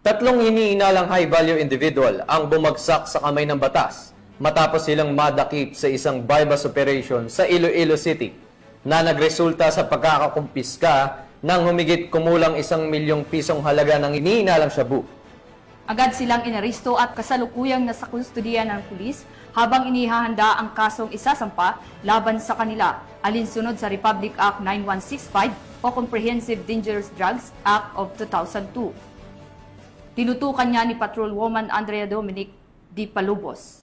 Tatlong iniinalang high-value individual ang bumagsak sa kamay ng batas matapos silang madakip sa isang bypass operation sa Iloilo City na nagresulta sa pagkakakumpiska ng humigit kumulang 1 milyong pisong halaga ng iniinalang shabu. Agad silang inaresto at kasalukuyang nasa kustudiya ng pulis habang inihahanda ang kasong isasampa laban sa kanila alinsunod sa Republic Act 9165 o Comprehensive Dangerous Drugs Act of 2002. Tinutukan niya ni Patrolwoman Andrea Dominic Di Palubos.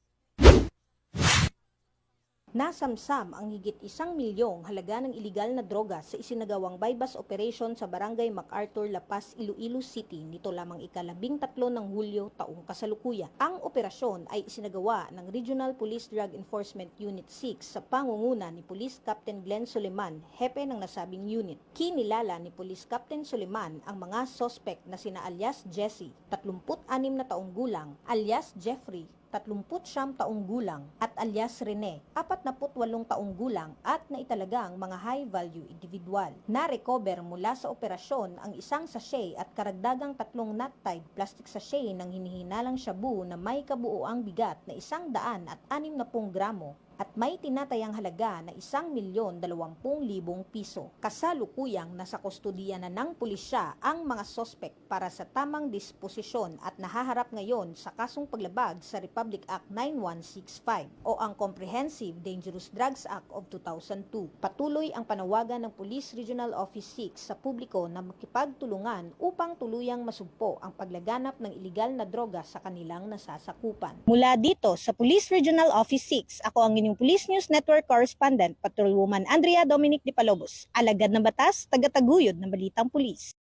Nasamsam ang higit 1 milyong halaga ng iligal na droga sa isinagawang bypass operation sa Barangay MacArthur, La Paz, Iloilo City nito lamang ika-13 ng Hulyo taong kasalukuyan. Ang operasyon ay isinagawa ng Regional Police Drug Enforcement Unit 6 sa pangunguna ni Police Captain Glenn Suleman, hepe ng nasabing unit. Kinilala ni Police Captain Suleman ang mga sospek na sina alias Jesse, 36 na taong gulang, alias Jeffrey, 39 taong gulang at alias Rene, 48 taong gulang at naitalagang mga high-value individual. Na-recover mula sa operasyon ang isang sachet at karagdagang 3 knot-tied plastic sachet ng hinihinalang shabu na may kabuuang bigat na 160 gramo at may tinatayang halaga na 1,020,000 piso. Kasalukuyang nasa kustudiya na ng pulisya ang mga sospek para sa tamang disposisyon at nahaharap ngayon sa kasong paglabag sa Republic Act 9165 o ang Comprehensive Dangerous Drugs Act of 2002. Patuloy ang panawagan ng Police Regional Office 6 sa publiko na makipagtulungan upang tuluyang masugpo ang paglaganap ng iligal na droga sa kanilang nasasakupan. Mula dito sa Police Regional Office 6, ako ang inyong Police News Network Correspondent, Patrolwoman Andrea Dominic Di Palubos. Alagad ng batas, tagataguyod ng balitang pulis.